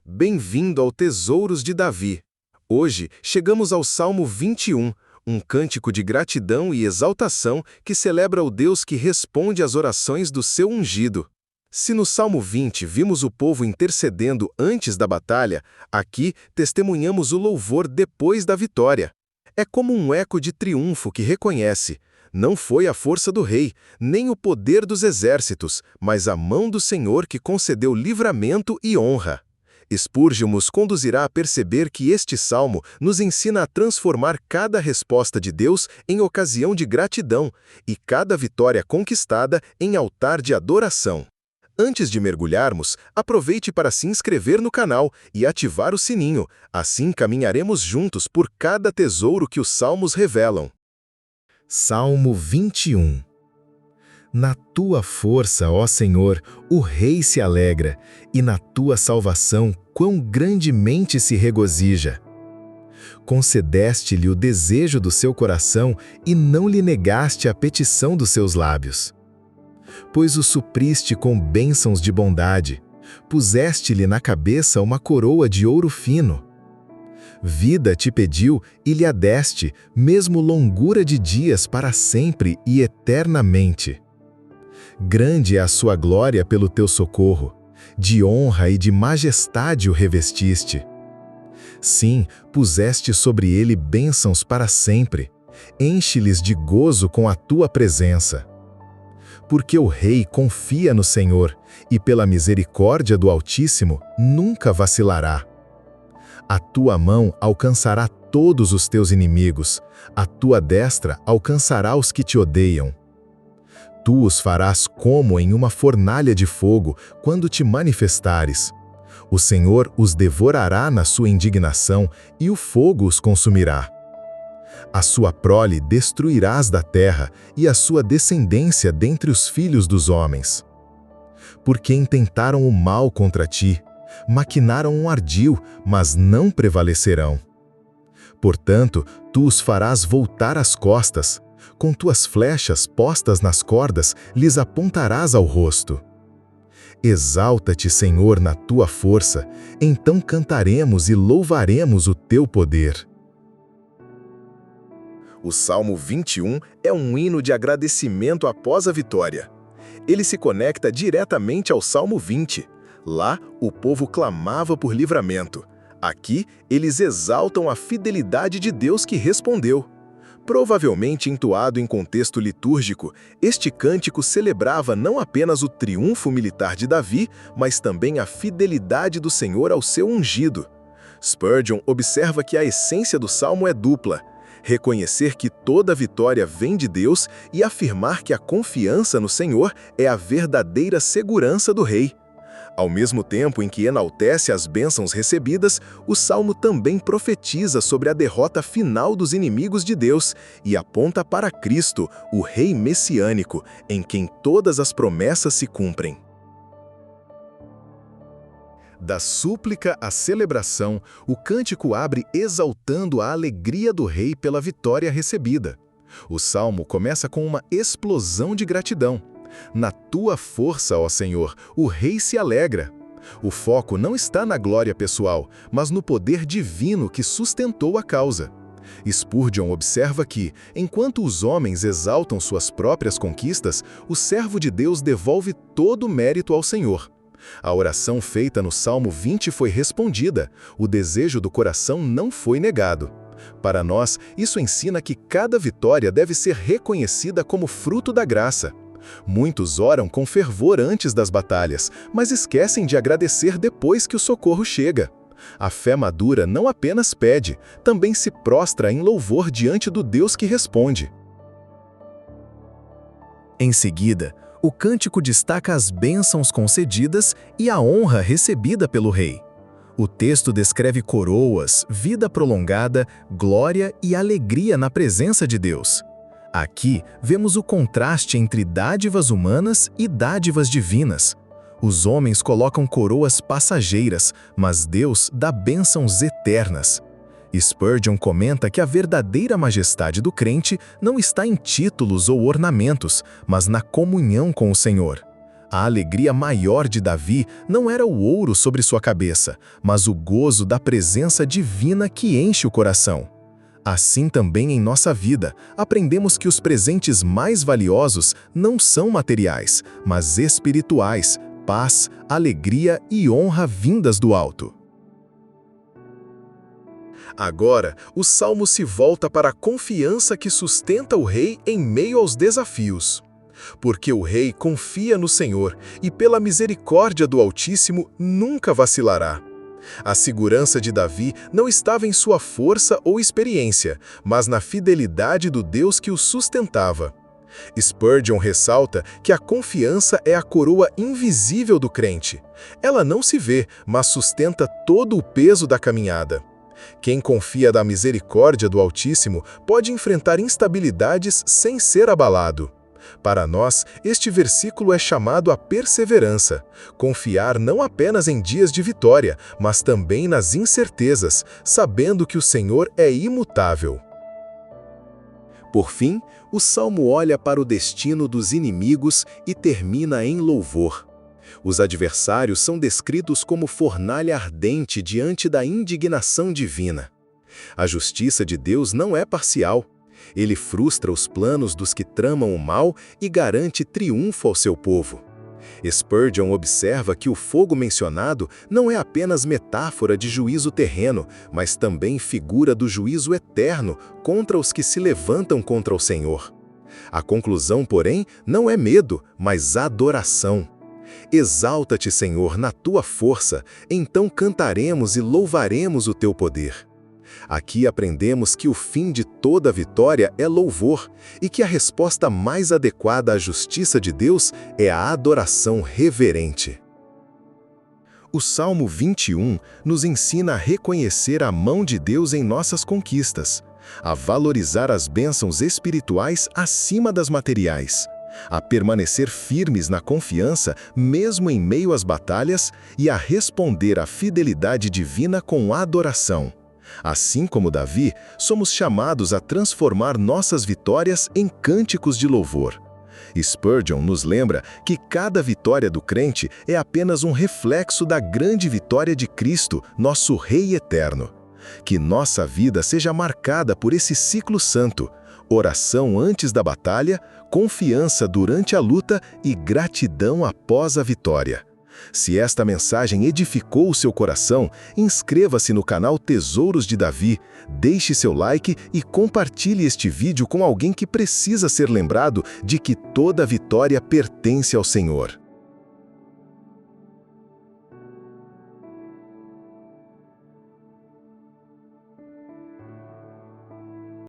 Bem-vindo ao Tesouros de Davi. Hoje chegamos ao Salmo 21, um cântico de gratidão e exaltação que celebra o Deus que responde às orações do seu ungido. Se no Salmo 20 vimos o povo intercedendo antes da batalha, aqui testemunhamos o louvor depois da vitória. É como um eco de triunfo que reconhece: não foi a força do rei, nem o poder dos exércitos, mas a mão do Senhor que concedeu livramento e honra. Spurgeon nos conduzirá a perceber que este salmo nos ensina a transformar cada resposta de Deus em ocasião de gratidão e cada vitória conquistada em altar de adoração. Antes de mergulharmos, aproveite para se inscrever no canal e ativar o sininho, assim caminharemos juntos por cada tesouro que os salmos revelam. Salmo 21. Na tua força, ó Senhor, o rei se alegra, e na tua salvação quão grandemente se regozija. Concedeste-lhe o desejo do seu coração e não lhe negaste a petição dos seus lábios. Pois o supriste com bênçãos de bondade, puseste-lhe na cabeça uma coroa de ouro fino. Vida te pediu e lhe a deste, mesmo longura de dias para sempre e eternamente. Grande é a sua glória pelo teu socorro, de honra e de majestade o revestiste. Sim, puseste sobre ele bênçãos para sempre, enche-lhes de gozo com a tua presença. Porque o rei confia no Senhor, e pela misericórdia do Altíssimo nunca vacilará. A tua mão alcançará todos os teus inimigos, a tua destra alcançará os que te odeiam. Tu os farás como em uma fornalha de fogo, quando te manifestares. O Senhor os devorará na sua indignação, e o fogo os consumirá. A sua prole destruirás da terra, e a sua descendência dentre os filhos dos homens. Porque intentaram o mal contra ti, maquinaram um ardil, mas não prevalecerão. Portanto, tu os farás voltar as costas, com tuas flechas postas nas cordas, lhes apontarás ao rosto. Exalta-te, Senhor, na tua força, então cantaremos e louvaremos o teu poder. O Salmo 21 é um hino de agradecimento após a vitória. Ele se conecta diretamente ao Salmo 20. Lá, o povo clamava por livramento. Aqui, eles exaltam a fidelidade de Deus que respondeu. Provavelmente entoado em contexto litúrgico, este cântico celebrava não apenas o triunfo militar de Davi, mas também a fidelidade do Senhor ao seu ungido. Spurgeon observa que a essência do salmo é dupla: reconhecer que toda vitória vem de Deus e afirmar que a confiança no Senhor é a verdadeira segurança do rei. Ao mesmo tempo em que enaltece as bênçãos recebidas, o salmo também profetiza sobre a derrota final dos inimigos de Deus e aponta para Cristo, o Rei messiânico, em quem todas as promessas se cumprem. Da súplica à celebração, o cântico abre exaltando a alegria do rei pela vitória recebida. O salmo começa com uma explosão de gratidão. Na tua força, ó Senhor, o rei se alegra. O foco não está na glória pessoal, mas no poder divino que sustentou a causa. Spurgeon observa que, enquanto os homens exaltam suas próprias conquistas, o servo de Deus devolve todo o mérito ao Senhor. A oração feita no Salmo 20 foi respondida, o desejo do coração não foi negado. Para nós, isso ensina que cada vitória deve ser reconhecida como fruto da graça. Muitos oram com fervor antes das batalhas, mas esquecem de agradecer depois que o socorro chega. A fé madura não apenas pede, também se prostra em louvor diante do Deus que responde. Em seguida, o cântico destaca as bênçãos concedidas e a honra recebida pelo rei. O texto descreve coroas, vida prolongada, glória e alegria na presença de Deus. Aqui, vemos o contraste entre dádivas humanas e dádivas divinas. Os homens colocam coroas passageiras, mas Deus dá bênçãos eternas. Spurgeon comenta que a verdadeira majestade do crente não está em títulos ou ornamentos, mas na comunhão com o Senhor. A alegria maior de Davi não era o ouro sobre sua cabeça, mas o gozo da presença divina que enche o coração. Assim também em nossa vida, aprendemos que os presentes mais valiosos não são materiais, mas espirituais, paz, alegria e honra vindas do alto. Agora, o Salmo se volta para a confiança que sustenta o rei em meio aos desafios. Porque o rei confia no Senhor e pela misericórdia do Altíssimo nunca vacilará. A segurança de Davi não estava em sua força ou experiência, mas na fidelidade do Deus que o sustentava. Spurgeon ressalta que a confiança é a coroa invisível do crente. Ela não se vê, mas sustenta todo o peso da caminhada. Quem confia da misericórdia do Altíssimo pode enfrentar instabilidades sem ser abalado. Para nós, este versículo é chamado a perseverança, confiar não apenas em dias de vitória, mas também nas incertezas, sabendo que o Senhor é imutável. Por fim, o Salmo olha para o destino dos inimigos e termina em louvor. Os adversários são descritos como fornalha ardente diante da indignação divina. A justiça de Deus não é parcial. Ele frustra os planos dos que tramam o mal e garante triunfo ao seu povo. Spurgeon observa que o fogo mencionado não é apenas metáfora de juízo terreno, mas também figura do juízo eterno contra os que se levantam contra o Senhor. A conclusão, porém, não é medo, mas adoração. Exalta-te, Senhor, na tua força, então cantaremos e louvaremos o teu poder. Aqui aprendemos que o fim de toda vitória é louvor e que a resposta mais adequada à justiça de Deus é a adoração reverente. O Salmo 21 nos ensina a reconhecer a mão de Deus em nossas conquistas, a valorizar as bênçãos espirituais acima das materiais, a permanecer firmes na confiança mesmo em meio às batalhas e a responder à fidelidade divina com adoração. Assim como Davi, somos chamados a transformar nossas vitórias em cânticos de louvor. Spurgeon nos lembra que cada vitória do crente é apenas um reflexo da grande vitória de Cristo, nosso Rei eterno. Que nossa vida seja marcada por esse ciclo santo: oração antes da batalha, confiança durante a luta e gratidão após a vitória. Se esta mensagem edificou o seu coração, inscreva-se no canal Tesouros de Davi, deixe seu like e compartilhe este vídeo com alguém que precisa ser lembrado de que toda vitória pertence ao Senhor.